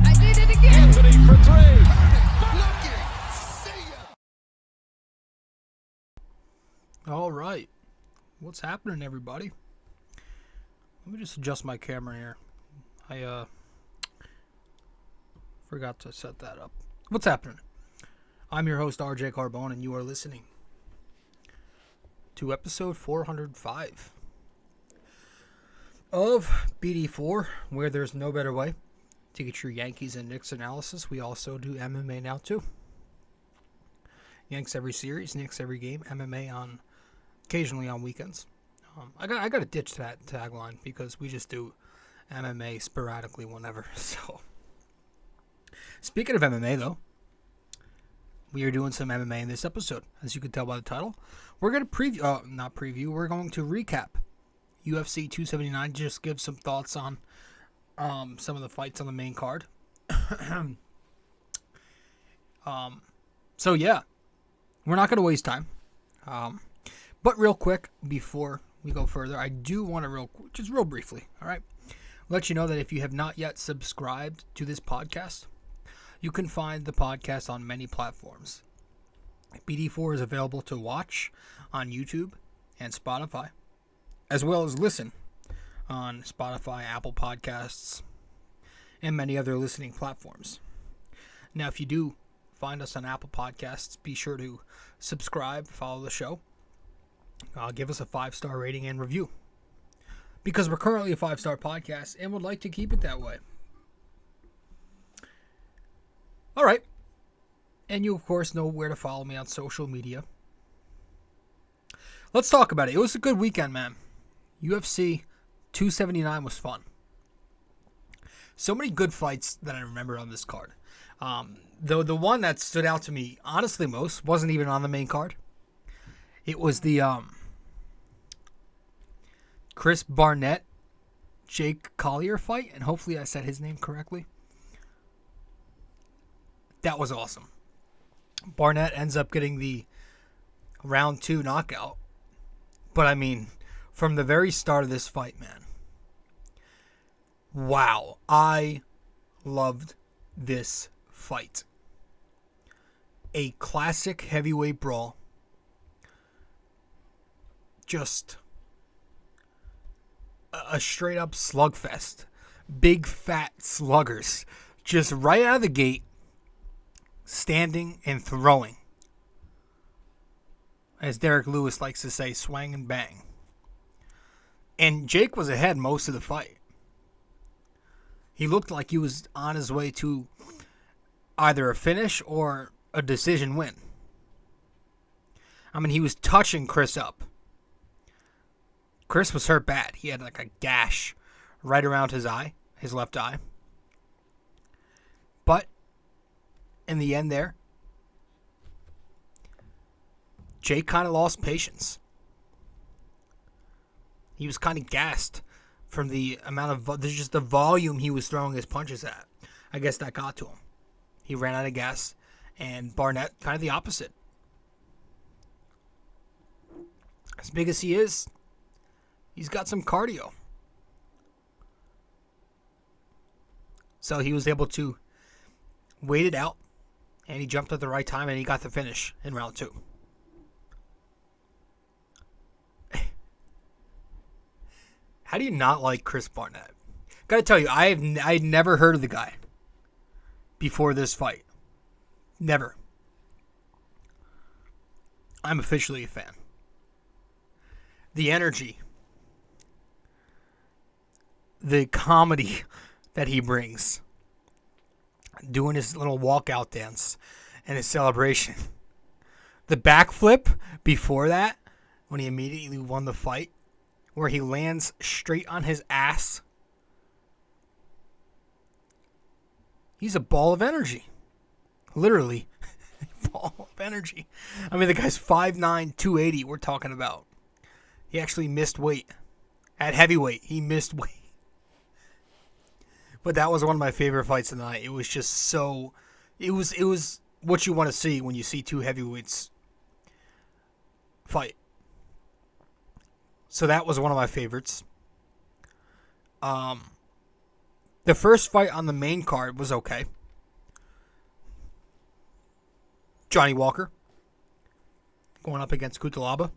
I did it again. Anthony for three. All right. What's happening, everybody? Let me just adjust my camera here. I forgot to set that up. What's happening? I'm your host, RJ Carbone, and you are listening to episode 405 of BD4, where there's no better way to get your Yankees and Knicks analysis. We also do MMA now, too. Yanks every series, Knicks every game, MMA occasionally on weekends. I got to ditch that tagline because we just do MMA sporadically whenever. So, speaking of MMA, though, we are doing some MMA in this episode, as you can tell by the title. We're going to we're going to recap UFC 279, just give some thoughts on some of the fights on the main card. So yeah, we're not going to waste time. But real quick, before we go further, I do want to real briefly, all right, let you know that if you have not yet subscribed to this podcast, you can find the podcast on many platforms. BD4 is available to watch on YouTube and Spotify, as well as listen on Spotify, Apple Podcasts, and many other listening platforms. Now, if you do find us on Apple Podcasts, be sure to subscribe, follow the show. Give us a 5-star rating and review, because we're currently a 5-star podcast and would like to keep it that way. All right. And you, of course, know where to follow me on social media. Let's talk about it. It was a good weekend, man. UFC 279 was fun. So many good fights that I remember on this card. Though the one that stood out to me, honestly, most wasn't even on the main card. It was the Chris Barnett, Jake Collier fight, and hopefully I said his name correctly. That was awesome. Barnett ends up getting the round 2 knockout. But I mean, from the very start of this fight, man, wow, I loved this fight. A classic heavyweight brawl. Just a straight up slugfest. Big fat sluggers. Just right out of the gate, standing and throwing. As Derek Lewis likes to say, swang and bang. And Jake was ahead most of the fight. He looked like he was on his way to either a finish or a decision win. I mean, he was touching Chris up. Chris was hurt bad. He had like a gash right around his eye, his left eye. But in the end there, Jake kind of lost patience. He was kind of gassed from the amount of, just the volume he was throwing his punches at. I guess that got to him. He ran out of gas, and Barnett kind of the opposite. As big as he is, he's got some cardio. So he was able to wait it out, and he jumped at the right time, and he got the finish in round 2. How do you not like Chris Barnett? Gotta tell you, I'd never heard of the guy before this fight. Never. I'm officially a fan. The energy, the comedy that he brings, doing his little walkout dance and his celebration. The backflip before that, when he immediately won the fight, where he lands straight on his ass. He's a ball of energy. Literally, ball of energy. I mean, the guy's 5'9", 280 we're talking about. He actually missed weight. At heavyweight, he missed weight. But that was one of my favorite fights of the night. It was just so... It was what you want to see when you see two heavyweights fight. So that was one of my favorites. The The first fight on the main card was okay. Johnny Walker going up against Cutelaba.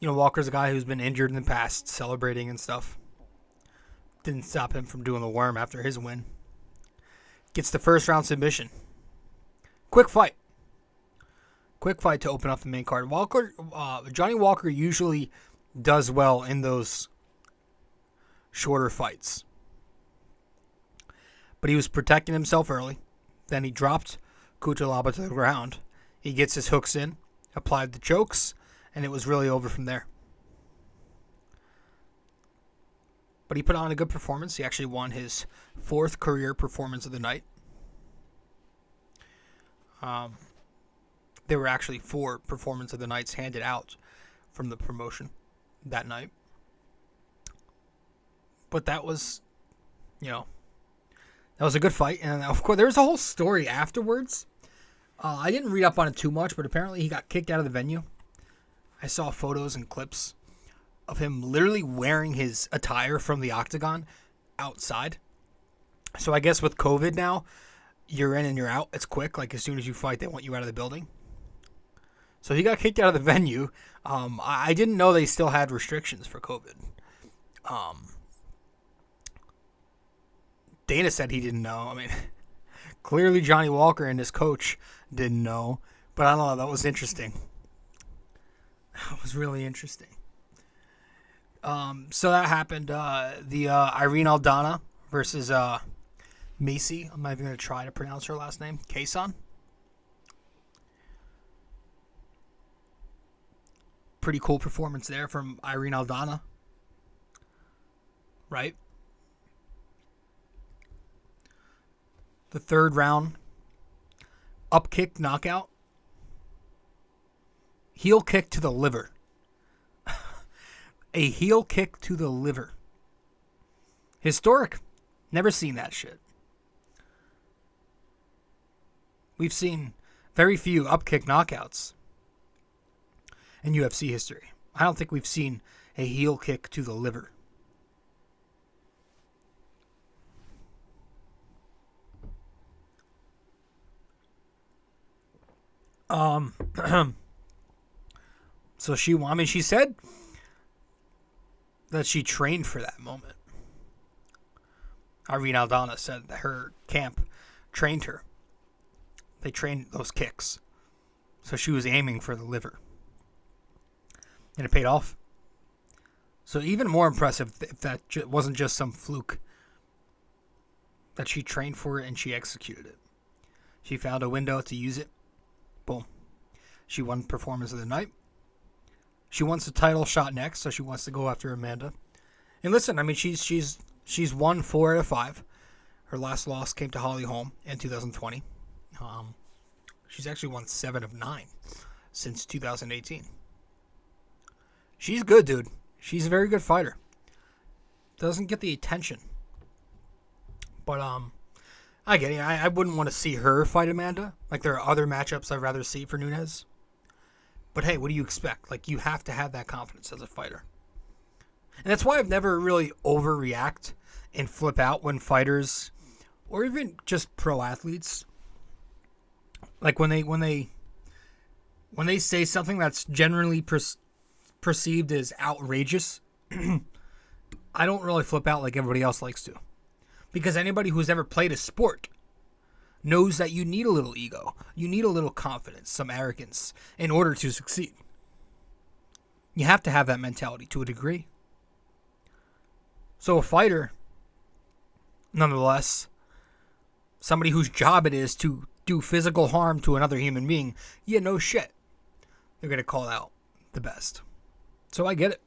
Walker's a guy who's been injured in the past, celebrating and stuff. Didn't stop him from doing the worm after his win. Gets the first round submission. Quick fight. Quick fight to open up the main card. Johnny Walker usually does well in those shorter fights. But he was protecting himself early. Then he dropped Cutelaba to the ground. He gets his hooks in, applied the chokes, and it was really over from there. But he put on a good performance. He actually won his 4th career performance of the night. There were actually 4 performance of the nights handed out from the promotion that night. But that was, that was a good fight. And of course, there was a whole story afterwards. I didn't read up on it too much, but apparently he got kicked out of the venue. I saw photos and clips of him literally wearing his attire from the octagon outside. So I guess with COVID now, you're in and you're out. It's quick. Like as soon as you fight, they want you out of the building. So he got kicked out of the venue. I didn't know they still had restrictions for COVID. Dana said he didn't know. I mean, clearly Johnny Walker and his coach didn't know. But I don't know. That was interesting. That was really interesting. So that happened. The Irene Aldana versus Macy. I'm not even going to try to pronounce her last name. Chiasson. Pretty cool performance there from Irene Aldana. Right? The 3rd round. Up kick knockout. Heel kick to the liver. A heel kick to the liver. Historic. Never seen that shit. We've seen very few up kick knockouts in UFC history. I don't think we've seen a heel kick to the liver. So she won. I mean, she said that she trained for that moment. Irene Aldana said that her camp trained her. They trained those kicks. So she was aiming for the liver. And it paid off. So even more impressive if that wasn't just some fluke. That she trained for it and she executed it. She found a window to use it. Boom. She won performance of the night. She wants the title shot next, so she wants to go after Amanda. And listen, I mean, she's won 4 out of 5. Her last loss came to Holly Holm in 2020. She's actually won 7 of 9 since 2018. She's good, dude. She's a very good fighter. Doesn't get the attention. But, I get it. I wouldn't want to see her fight Amanda. Like, there are other matchups I'd rather see for Nunes. But hey, what do you expect? Like, you have to have that confidence as a fighter. And that's why I've never really overreact and flip out when fighters, or even just pro athletes, like when they say something that's generally perceived as outrageous, I don't really flip out like everybody else likes to. Because anybody who's ever played a sport knows that you need a little ego. You need a little confidence, some arrogance, in order to succeed. You have to have that mentality to a degree. So a fighter, nonetheless, somebody whose job it is to do physical harm to another human being, yeah, no shit. They're going to call out the best. So I get it.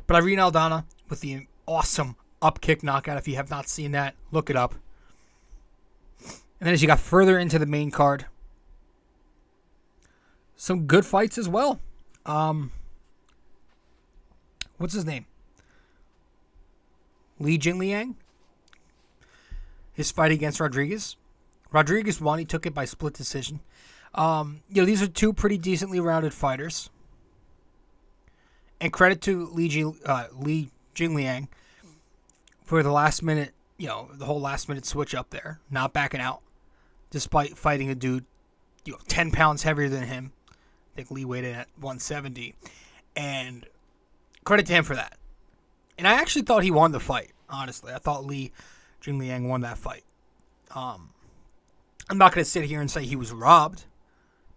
But Irene Aldana with the awesome up kick knockout. If you have not seen that, look it up. And then as you got further into the main card, some good fights as well. What's his name? Jingliang. His fight against Rodriguez. Rodriguez won. He took it by split decision. These are 2 pretty decently rounded fighters. And credit to Li Jingliang for the last minute, the whole last minute switch up there, not backing out, despite fighting a dude, 10 pounds heavier than him. I think Lee weighed in at 170. And credit to him for that. And I actually thought he won the fight, honestly. I thought Jingliang won that fight. I'm not going to sit here and say he was robbed,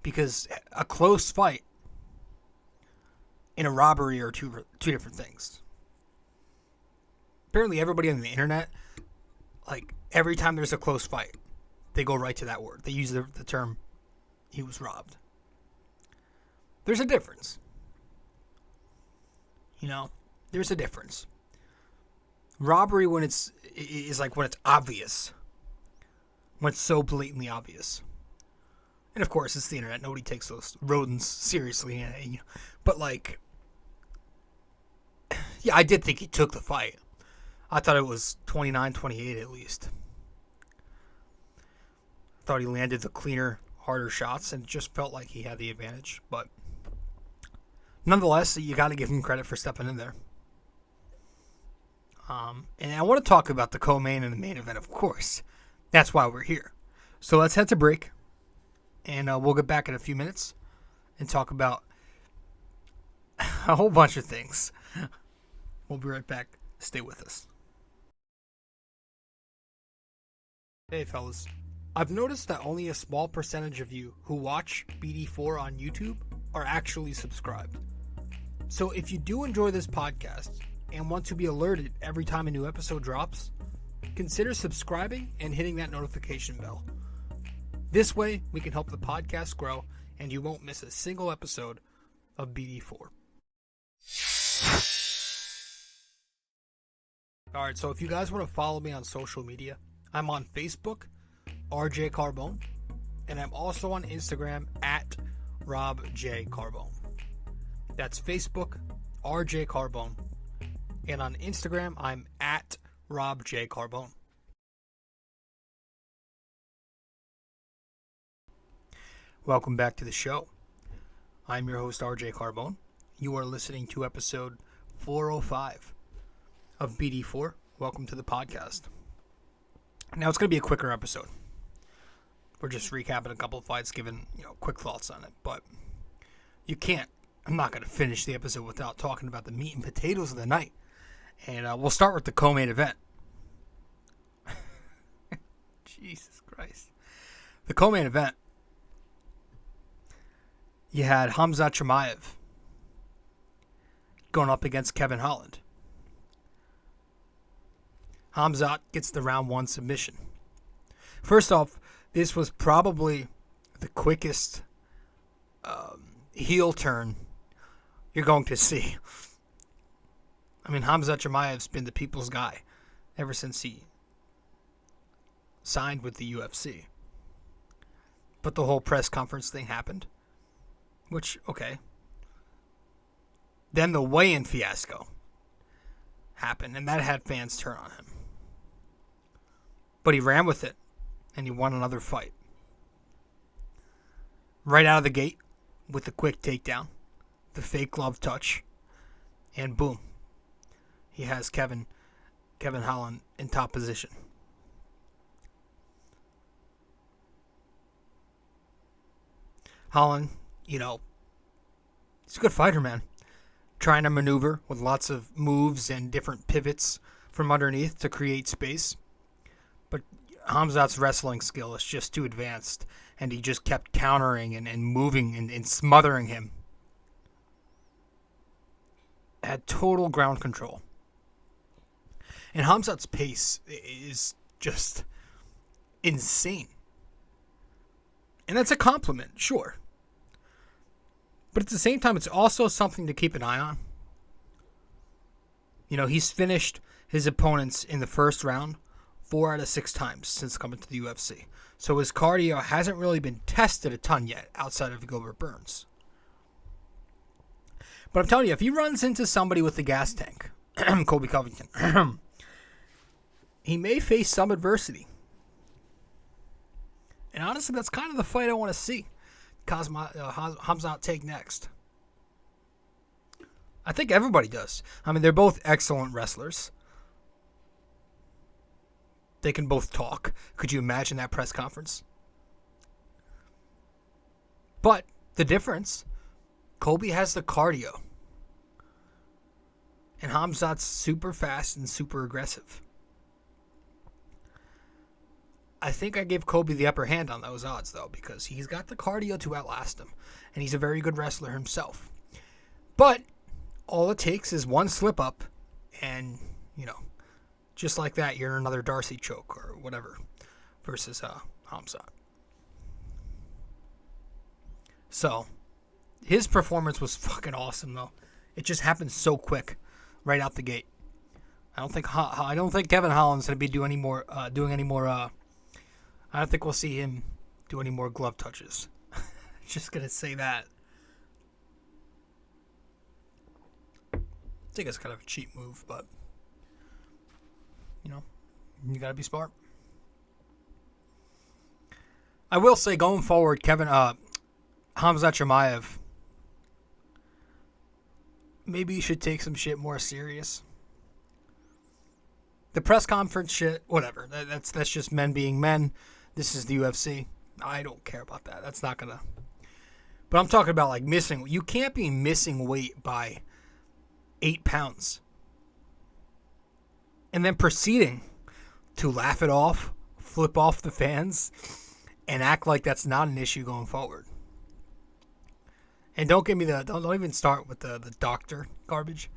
because a close fight and a robbery are two different things. Apparently everybody on the internet, like, every time there's a close fight, they go right to that word. They use the term, he was robbed. There's a difference. There's a difference. Robbery is like when it's obvious. When it's so blatantly obvious. And of course, it's the internet. Nobody takes those rodents seriously. But like, yeah, I did think he took the fight. I thought it was 29-28 at least. I thought he landed the cleaner, harder shots, and it just felt like he had the advantage. But nonetheless, you got to give him credit for stepping in there. And I want to talk about the co-main and the main event, of course. That's why we're here. So let's head to break. And we'll get back in a few minutes and talk about a whole bunch of things. We'll be right back. Stay with us. Hey, fellas. I've noticed that only a small percentage of you who watch BD4 on YouTube are actually subscribed. So if you do enjoy this podcast and want to be alerted every time a new episode drops, consider subscribing and hitting that notification bell. This way, we can help the podcast grow, and you won't miss a single episode of BD4. Alright, so if you guys want to follow me on social media, I'm on Facebook, RJ Carbone, and I'm also on Instagram at Rob J. Carbone. That's Facebook, RJ Carbone, and on Instagram, I'm at Rob J. Carbone. Welcome back to the show. I'm your host, RJ Carbone. You are listening to episode 405 of BD4. Welcome to the podcast. Now, it's going to be a quicker episode. We're just recapping a couple of fights, giving quick thoughts on it. But I'm not going to finish the episode without talking about the meat and potatoes of the night. And we'll start with the co-main event. Jesus Christ. The co-main event. You had Khamzat Chimaev going up against Kevin Holland. Khamzat gets the round 1 submission. First off, this was probably the quickest heel turn you're going to see. I mean, Khamzat Chimaev's been the people's guy ever since he signed with the UFC. But the whole press conference thing happened. Which, okay. Then the weigh-in fiasco happened, and that had fans turn on him. But he ran with it, and he won another fight. Right out of the gate, with the quick takedown, the fake glove touch, and boom. He has Kevin Holland in top position. Holland, he's a good fighter, man. Trying to maneuver with lots of moves and different pivots from underneath to create space. But Khamzat's wrestling skill is just too advanced, and he just kept countering and moving and smothering him. Had total ground control. And Khamzat's pace is just insane. And that's a compliment, sure. But at the same time, it's also something to keep an eye on. He's finished his opponents in the first round 4 out of 6 times since coming to the UFC. So his cardio hasn't really been tested a ton yet outside of Gilbert Burns. But I'm telling you, if he runs into somebody with the gas tank, Colby Covington, he may face some adversity. And honestly, that's kind of the fight I want to see. Khamzat take next. I think everybody does. I mean, they're both excellent wrestlers. They can both talk. Could you imagine that press conference? But the difference, Colby has the cardio. And Khamzat's super fast and super aggressive. I think I gave Colby the upper hand on those odds, though, because he's got the cardio to outlast him. And he's a very good wrestler himself. But all it takes is one slip up, and, just like that, you're in another Darcy choke or whatever versus Khamzat. So, his performance was fucking awesome, though. It just happened so quick, right out the gate. I don't think Kevin Holland's gonna be doing any more. I don't think we'll see him do any more glove touches. Just gonna say that. I think it's kind of a cheap move, but you gotta be smart. I will say, going forward, Khamzat Chimaev, maybe you should take some shit more serious. The press conference shit, whatever. That's just men being men. This is the UFC. I don't care about that. That's not gonna. But I'm talking about like missing. You can't be missing weight by 8 pounds. And then proceeding to laugh it off, flip off the fans, and act like that's not an issue going forward. And don't even start with the doctor garbage.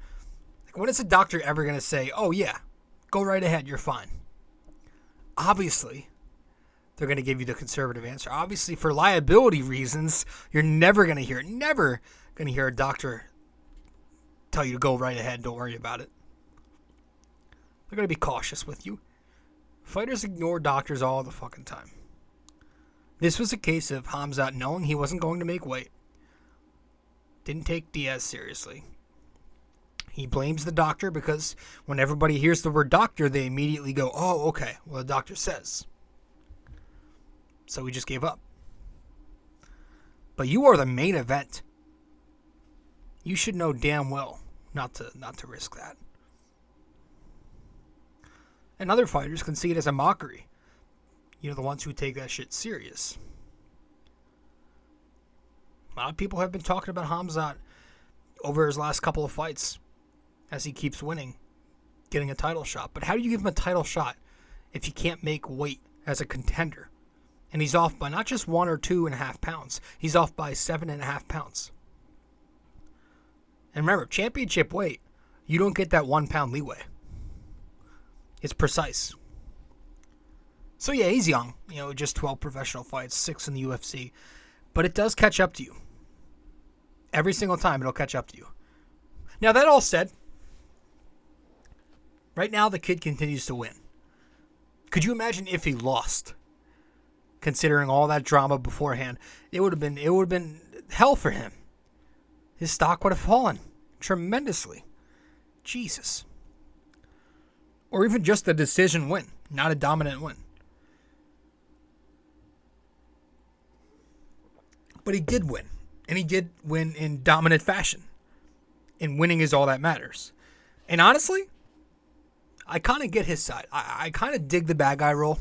Like, when is a doctor ever going to say, oh yeah, go right ahead, you're fine? Obviously, they're going to give you the conservative answer. Obviously, for liability reasons, you're never going to hear a doctor tell you to go right ahead, don't worry about it. They're going to be cautious with you. Fighters ignore doctors all the fucking time. This was a case of Khamzat knowing he wasn't going to make weight. Didn't take Diaz seriously. He blames the doctor because when everybody hears the word doctor, they immediately go, oh, okay, well, the doctor says. So he just gave up. But you are the main event. You should know damn well not to risk that. And other fighters can see it as a mockery. The ones who take that shit serious. A lot of people have been talking about Khamzat over his last couple of fights as he keeps winning, getting a title shot. But how do you give him a title shot if you can't make weight as a contender? And he's off by not just 1 or 2.5 pounds. He's off by 7.5 pounds. And remember, championship weight, you don't get that 1 pound leeway. It's precise. So yeah, he's young. Just 12 professional fights, 6 in the UFC. But it does catch up to you. Every single time it'll catch up to you. Now, that all said, right now the kid continues to win. Could you imagine if he lost? Considering all that drama beforehand, it would have been hell for him. His stock would have fallen tremendously. Jesus. Or even just a decision win, not a dominant win. But he did win. And he did win in dominant fashion. And winning is all that matters. And honestly, I kind of get his side. I kind of dig the bad guy role.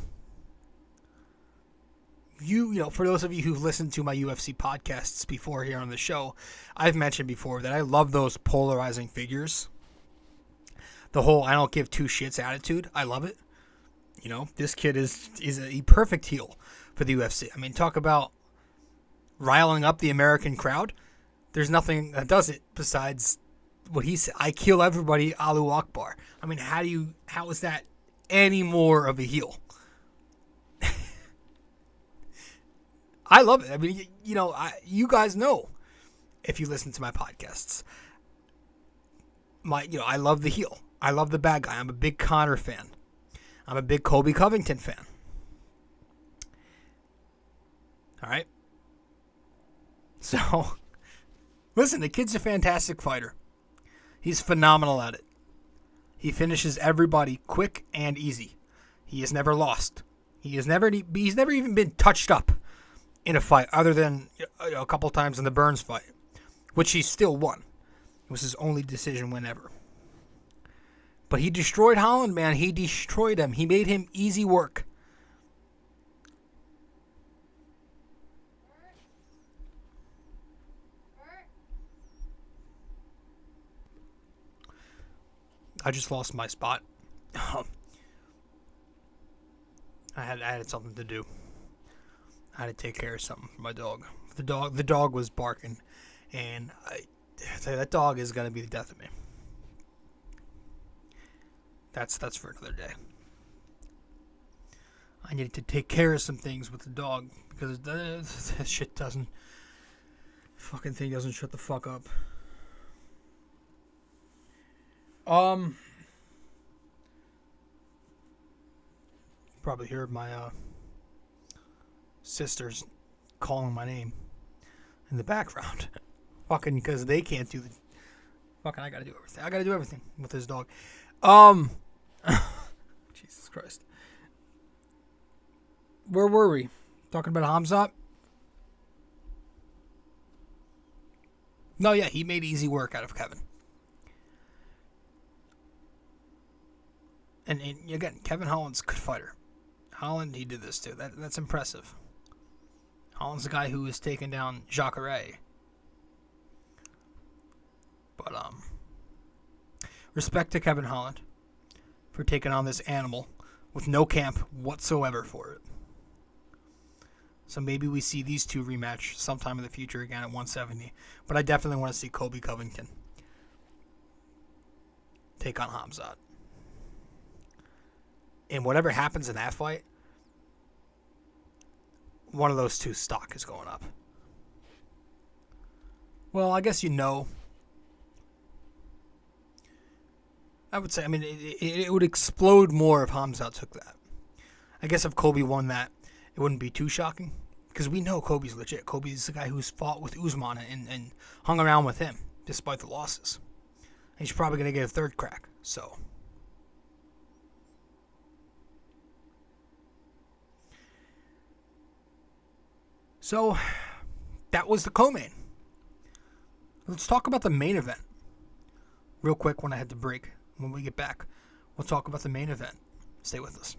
For those of you who've listened to my UFC podcasts before here on the show, I've mentioned before that I love those polarizing figures. The whole I don't give two shits attitude. I love it. This kid is a perfect heel for the UFC. I mean, talk about riling up the American crowd. There's nothing that does it besides what he said. I kill everybody, Allahu Akbar. I mean, how is that any more of a heel? I love it. I mean, you guys know if you listen to my podcasts. I love the heel. I love the bad guy. I'm a big Conor fan. I'm a big Colby Covington fan. All right. So, listen, the kid's a fantastic fighter. He's phenomenal at it. He finishes everybody quick and easy. He has never lost. He's never even been touched up in a fight other than a couple times in the Burns fight, which he still won. It was his only decision win ever. But he destroyed Holland, man. He destroyed him. He made him easy work. I just lost my spot. I had something to do. I had to take care of something for my dog. The dog was barking, and I tell you, that dog is gonna be the death of me. That's for another day. I needed to take care of some things with the dog because that shit fucking thing doesn't shut the fuck up. Probably heard my sisters calling my name in the background. Fucking because they can't do the fucking I gotta do everything. I gotta do everything with this dog. Jesus Christ. Where were we? Talking about Khamzat? No, yeah, he made easy work out of Kevin. And again, Kevin Holland's a good fighter. Holland, he did this too. That's impressive. Holland's the guy who has taken down Jacare. But, respect to Kevin Holland for taking on this animal with no camp whatsoever for it. So maybe we see these two rematch sometime in the future again at 170. But I definitely want to see Colby Covington take on Khamzat. And whatever happens in that fight, one of those two stock is going up. Well, I guess I would say, I mean, it would explode more if Khamzat took that. I guess if Colby won that, it wouldn't be too shocking. Because we know Colby's legit. Colby's the guy who's fought with Usman and hung around with him, despite the losses. And he's probably going to get a third crack, so... So, that was the co-main. Let's talk about the main event. Real quick when I had to break. When we get back, we'll talk about the main event. Stay with us.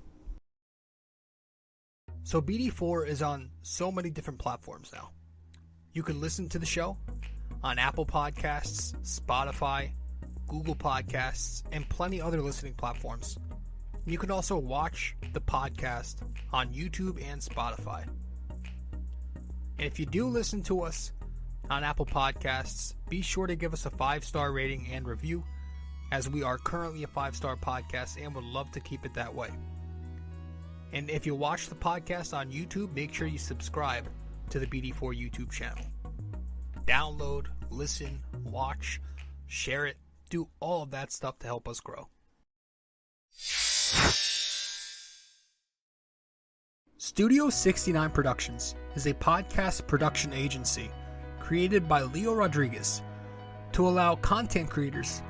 So BD4 is on so many different platforms now. You can listen to the show on Apple Podcasts, Spotify, Google Podcasts, and plenty other listening platforms. You can also watch the podcast on YouTube and Spotify. And if you do listen to us on Apple Podcasts, be sure to give us a 5-star rating and review, as we are currently a 5-star podcast and would love to keep it that way. And if you watch the podcast on YouTube, make sure you subscribe to the BD4 YouTube channel. Download, listen, watch, share it, do all of that stuff to help us grow. Studio 69 Productions is a podcast production agency created by Leo Rodriguez to allow content creators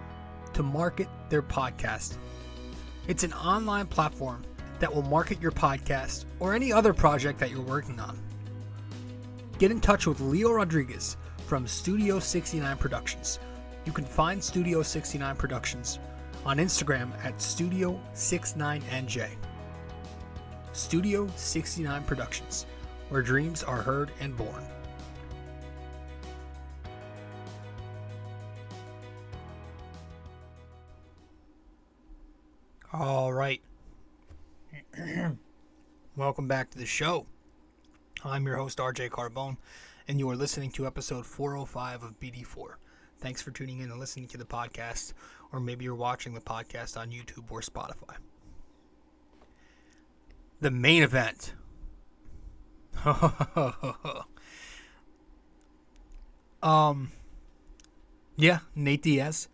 to market their podcast. It's an online platform that will market your podcast or any other project that you're working on. Get in touch with Leo Rodriguez from Studio 69 Productions. You can find Studio 69 Productions on Instagram at Studio69NJ. Studio 69 Productions, where dreams are heard and born. All right. Welcome back to the show. I'm your host, RJ Carbone, and you are listening to episode 405 of BD4. Thanks for tuning in and listening to the podcast, or maybe you're watching the podcast on YouTube or Spotify. The main event. Nate Diaz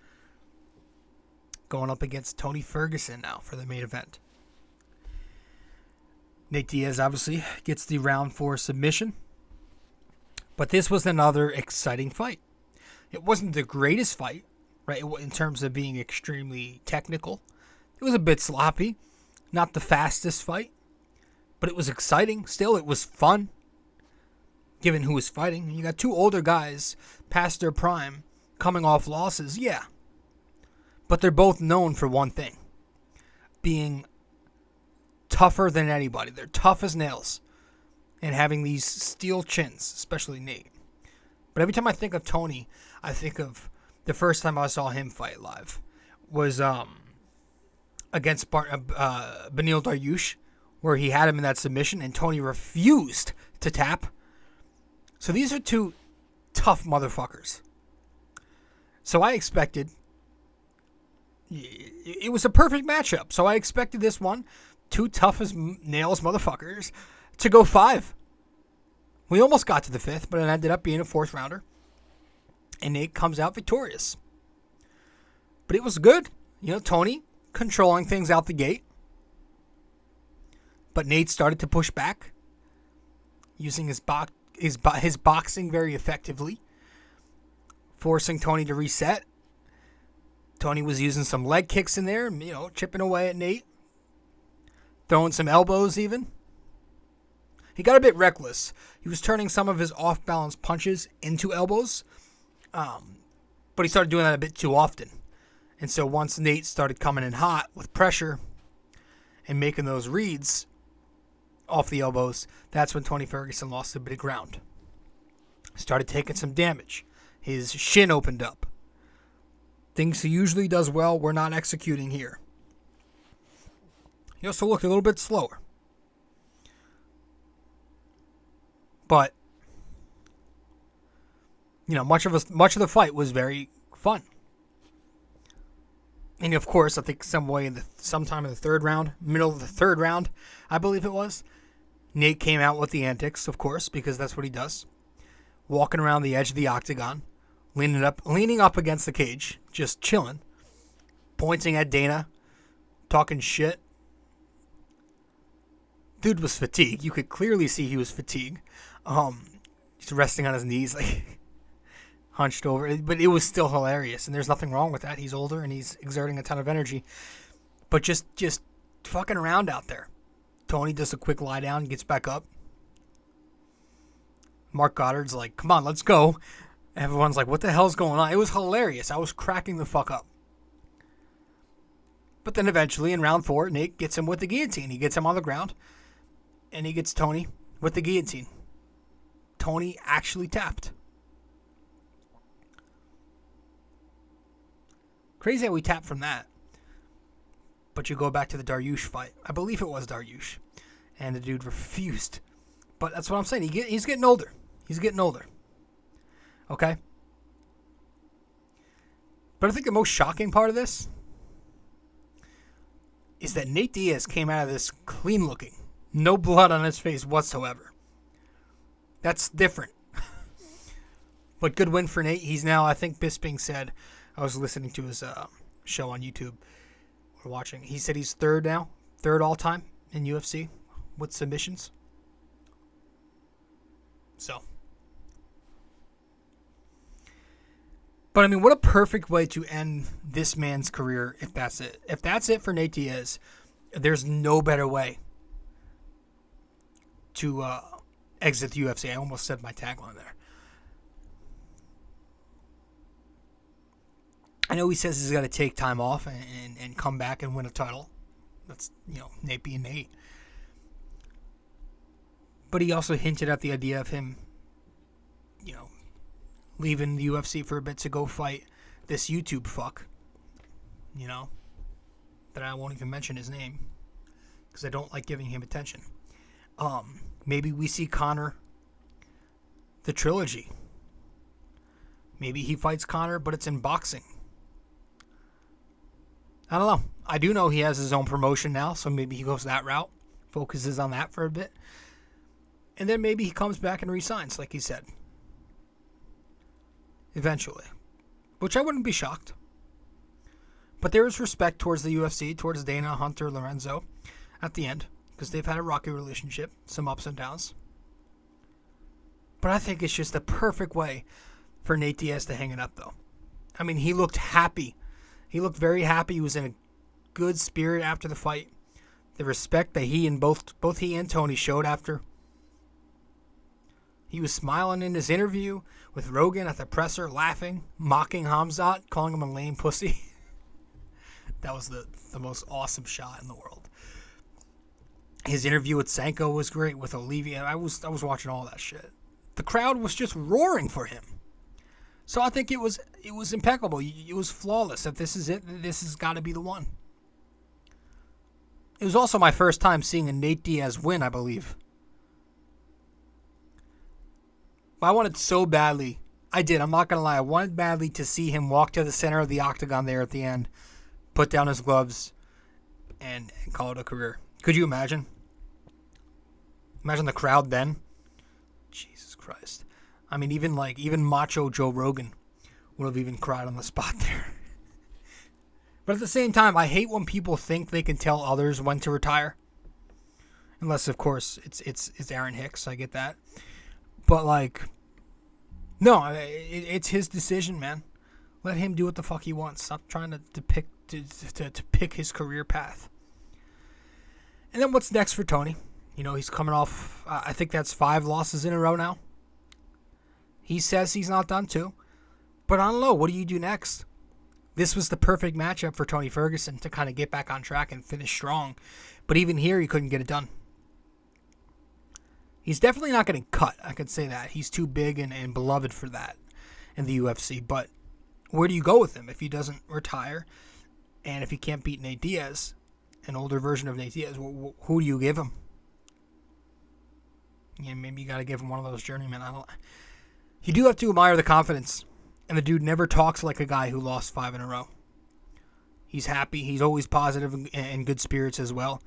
going up against Tony Ferguson now for the main event. Nate Diaz obviously gets the round 4 submission, but this was another exciting fight. It wasn't the greatest fight, right, in terms of being extremely technical. It was a bit sloppy, not the fastest fight. But it was exciting. Still, it was fun, given who was fighting. You got two older guys past their prime coming off losses, yeah. But they're both known for one thing. Being tougher than anybody. They're tough as nails. And having these steel chins, especially Nate. But every time I think of Tony, I think of the first time I saw him fight live. Was against Beneil Dariush, where he had him in that submission, and Tony refused to tap. So these are two tough motherfuckers. So I expected... It was a perfect matchup. So I expected this one, two tough as nails motherfuckers, to go 5. We almost got to the 5th, but it ended up being a 4th rounder. And Nate comes out victorious. But it was good. Tony controlling things out the gate. But Nate started to push back, using his boxing very effectively, forcing Tony to reset. Tony was using some leg kicks in there, chipping away at Nate, throwing some elbows even. He got a bit reckless. He was turning some of his off-balance punches into elbows, but he started doing that a bit too often. And so once Nate started coming in hot with pressure and making those reads off the elbows, that's when Tony Ferguson lost a bit of ground. Started taking some damage. His shin opened up. Things he usually does well, we're not executing here. He also looked a little bit slower. But, much of the fight was very fun. And of course, I think sometime in the 3rd round, middle of the 3rd round, I believe it was, Nate came out with the antics, of course, because that's what he does. Walking around the edge of the octagon, leaning up against the cage, just chilling, pointing at Dana, talking shit. Dude was fatigued. You could clearly see he was fatigued. He's resting on his knees, like hunched over. But it was still hilarious, and there's nothing wrong with that. He's older and he's exerting a ton of energy. But just fucking around out there. Tony does a quick lie down, gets back up. Mark Goddard's like, come on, let's go. Everyone's like, what the hell's going on? It was hilarious. I was cracking the fuck up. But then eventually in round 4, Nate gets him with the guillotine. He gets him on the ground, and he gets Tony with the guillotine. Tony actually tapped. Crazy how we tapped from that. But you go back to the Dariush fight. I believe it was Dariush. And the dude refused. But that's what I'm saying. He's getting older. He's getting older. Okay? But I think the most shocking part of this is that Nate Diaz came out of this clean looking. No blood on his face whatsoever. That's different. But good win for Nate. He's now, I think Bisping said, I was listening to his show on YouTube or watching. He said he's 3rd now. 3rd all time in UFC with submissions. So. But I mean, what a perfect way to end this man's career if that's it. If that's it for Nate Diaz, there's no better way to exit the UFC. I almost said my tagline there. I know he says he's got to take time off and come back and win a title. That's, Nate being Nate. But he also hinted at the idea of him, leaving the UFC for a bit to go fight this YouTube fuck, that I won't even mention his name because I don't like giving him attention. Maybe we see Conor, the trilogy. Maybe he fights Conor, but it's in boxing. I don't know. I do know he has his own promotion now, so maybe he goes that route, focuses on that for a bit. And then maybe he comes back and resigns, like he said. Eventually. Which I wouldn't be shocked. But there is respect towards the UFC, towards Dana, Hunter, Lorenzo at the end. Because they've had a rocky relationship. Some ups and downs. But I think it's just the perfect way for Nate Diaz to hang it up, though. I mean, he looked happy. He looked very happy. He was in a good spirit after the fight. The respect that he and both he and Tony showed after. He was smiling in his interview with Rogan at the presser, laughing, mocking Khamzat, calling him a lame pussy. That was the most awesome shot in the world. His interview with Sanko was great, with Olivia. I was watching all that shit. The crowd was just roaring for him. So I think it was impeccable. It was flawless. If this is it, this has got to be the one. It was also my first time seeing a Nate Diaz win, I believe. But I wanted so badly. I did. I'm not going to lie. I wanted badly to see him walk to the center of the octagon there at the end, put down his gloves, and call it a career. Could you imagine? Imagine the crowd then. Jesus Christ. I mean, even macho Joe Rogan would have even cried on the spot there. But at the same time, I hate when people think they can tell others when to retire. Unless, of course, it's Aaron Hicks. I get that. But, no, it's his decision, man. Let him do what the fuck he wants. Stop trying to pick his career path. And then what's next for Tony? You know, he's coming off, I think that's 5 losses in a row now. He says he's not done too. But I don't know. What do you do next? This was the perfect matchup for Tony Ferguson to kind of get back on track and finish strong. But even here, he couldn't get it done. He's definitely not getting cut. I could say that. He's too big and beloved for that in the UFC. But where do you go with him if he doesn't retire? And if he can't beat Nate Diaz, an older version of Nate Diaz, who do you give him? Yeah, maybe you got to give him one of those journeymen. You do have to admire the confidence. And the dude never talks like a guy who lost 5 in a row. He's happy. He's always positive and good spirits as well.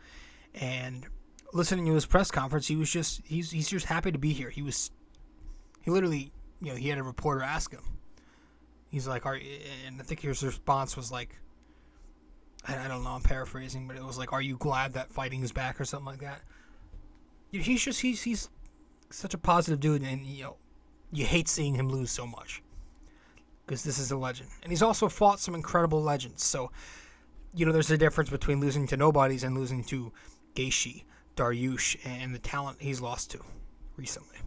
And listening to his press conference, he's just happy to be here. He literally, he had a reporter ask him. He's like, and I think his response was like, I don't know, I'm paraphrasing, but it was like, are you glad that fighting is back or something like that? He's such a positive dude, and you hate seeing him lose so much. Because this is a legend. And he's also fought some incredible legends. So, there's a difference between losing to nobodies and losing to Gaethje, Dariush, and the talent he's lost to recently.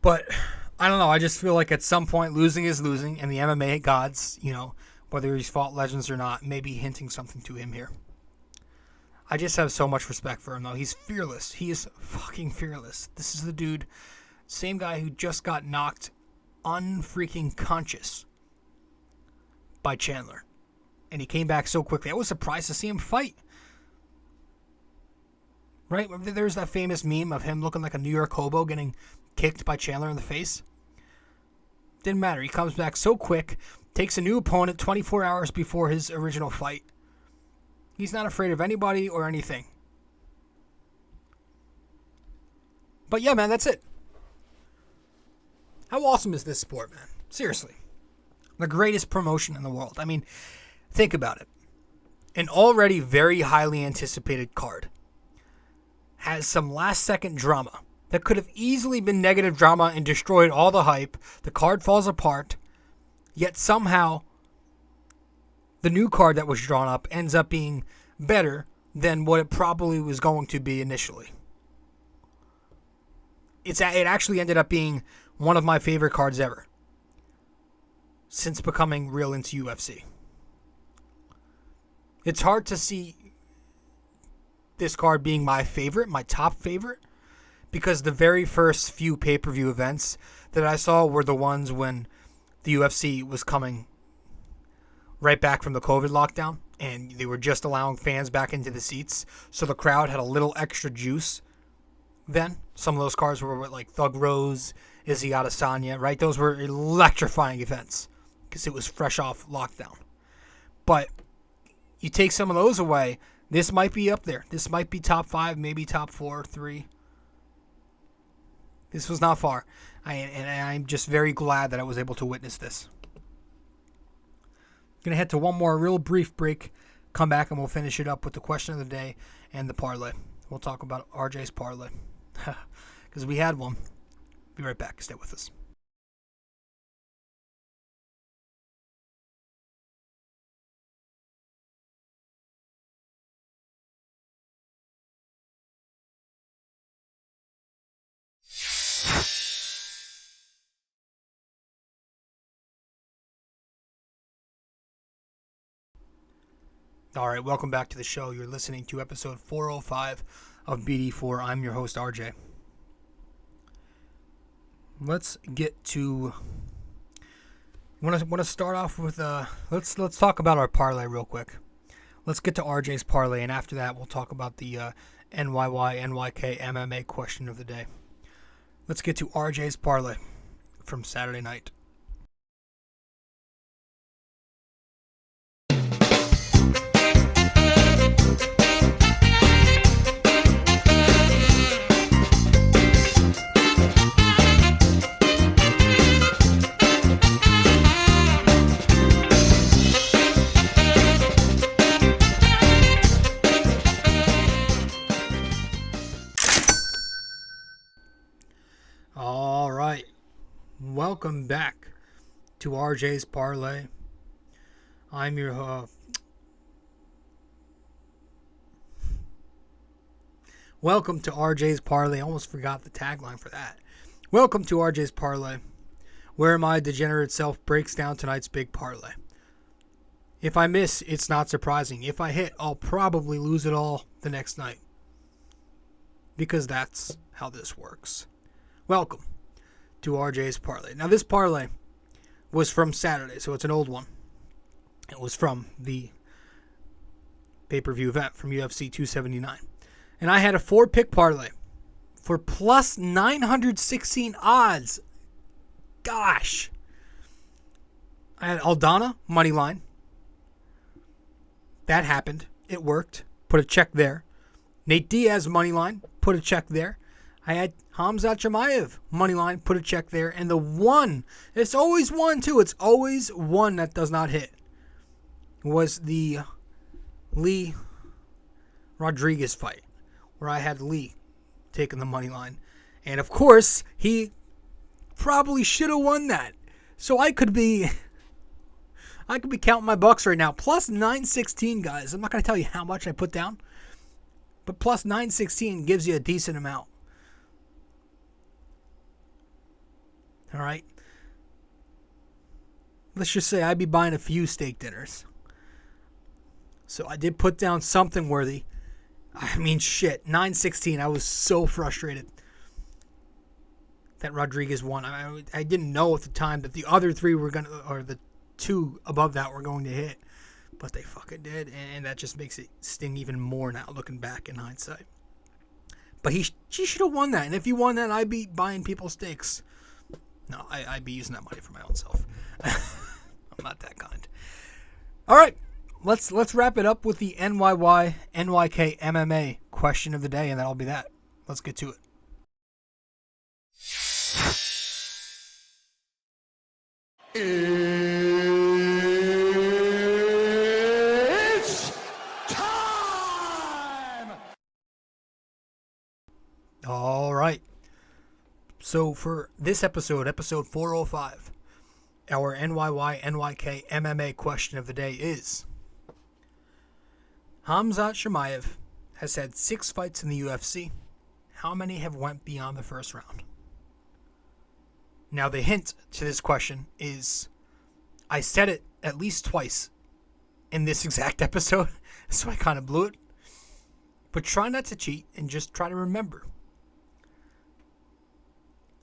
But, I don't know. I just feel like at some point losing is losing. And the MMA gods, whether he's fought legends or not, may be hinting something to him here. I just have so much respect for him, though. He's fearless. He is fucking fearless. This is the dude, same guy who just got knocked unfreaking conscious by Chandler. And he came back so quickly. I was surprised to see him fight. Right? There's that famous meme of him looking like a New York hobo getting kicked by Chandler in the face. Didn't matter. He comes back so quick, takes a new opponent 24 hours before his original fight. He's not afraid of anybody or anything. But yeah, man, that's it. How awesome is this sport, man? Seriously. The greatest promotion in the world. I mean, think about it. An already very highly anticipated card has some last-second drama that could have easily been negative drama and destroyed all the hype. The card falls apart, yet somehow the new card that was drawn up ends up being better than what it probably was going to be initially. It actually ended up being one of my favorite cards ever since becoming real into UFC. It's hard to see this card being my favorite, my top favorite, because the very first few pay-per-view events that I saw were the ones when the UFC was coming right back from the COVID lockdown, and they were just allowing fans back into the seats, so the crowd had a little extra juice then. Some of those cards were like Thug Rose, Izzy Adesanya, right? Those were electrifying events because it was fresh off lockdown. But you take some of those away, this might be up there. This might be top 5, maybe top 4, 3. This was not far. I'm just very glad that I was able to witness this. Going to head to one more real brief break, come back, and we'll finish it up with the question of the day and the parlay. We'll talk about RJ's parlay because we had one. Be right back. Stay with us. All right, welcome back to the show. You're listening to episode 405 of BD4. I'm your host, RJ. Let's get to... Want to start off with... Let's talk about our parlay real quick. Let's get to RJ's parlay, and after that, we'll talk about the NYY-NYK-MMA question of the day. Let's get to RJ's parlay from Saturday night. All right, welcome back to RJ's Parlay. I'm your welcome to RJ's Parlay. I almost forgot the tagline for that. Welcome to RJ's Parlay, where my degenerate self breaks down tonight's big parlay. If I miss, it's not surprising. If I hit, I'll probably lose it all the next night, because that's how this works. Welcome to RJ's Parlay. Now, this parlay was from Saturday, so it's an old one. It was from the pay-per-view event from UFC 279. And I had a 4-pick parlay for plus 916 odds. Gosh. I had Aldana, money line. That happened. It worked. Put a check there. Nate Diaz, money line. Put a check there. I had Khamzat Chimaev, money line, put a check there. And the one, it's always one too, it's always one that does not hit, was the Lee Rodriguez fight, where I had Lee taking the money line. And of course, he probably should have won that. So I could be counting my bucks right now. Plus 916, guys. I'm not going to tell you how much I put down, but plus 916 gives you a decent amount. All right. Let's just say I'd be buying a few steak dinners. So I did put down something worthy. I mean, shit. 916. I was so frustrated that Rodriguez won. I didn't know at the time that the other three were going to, or the two above that were going to hit. But they fucking did. And that just makes it sting even more now, looking back in hindsight. But he should have won that. And if he won that, I'd be buying people steaks. No, I'd be using that money for my own self. I'm not that kind. All right, let's wrap it up with the NYY-NYK-MMA question of the day, and that'll be that. Let's get to it. It's time! All right. So for this episode 405, our NYY-NYK-MMA question of the day is: Khamzat Chimaev has had 6 fights in the UFC. How many have went beyond the first round? Now, the hint to this question is I said it at least twice in this exact episode, so I kind of blew it. But try not to cheat and just try to remember.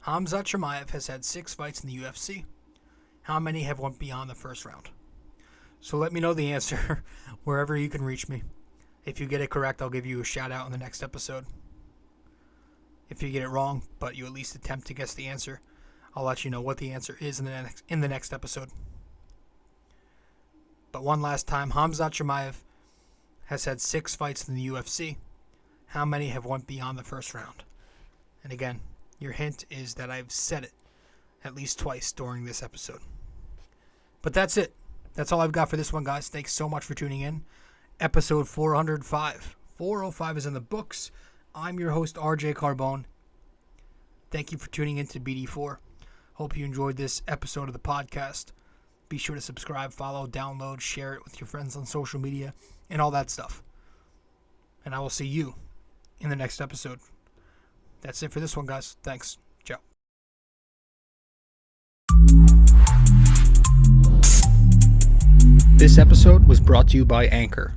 Khamzat Chimaev has had 6 fights in the UFC. How many have went beyond the first round? So let me know the answer wherever you can reach me. If you get it correct, I'll give you a shout out in the next episode. If you get it wrong, but you at least attempt to guess the answer, I'll let you know what the answer is in the next episode. But one last time, Khamzat Chimaev has had 6 fights in the UFC. How many have went beyond the first round? And again, your hint is that I've said it at least twice during this episode. But that's it. That's all I've got for this one, guys. Thanks so much for tuning in. Episode 405. 405 is in the books. I'm your host, RJ Carbone. Thank you for tuning in to BD4. Hope you enjoyed this episode of the podcast. Be sure to subscribe, follow, download, share it with your friends on social media, and all that stuff. And I will see you in the next episode. That's it for this one, guys. Thanks. Ciao. This episode was brought to you by Anchor.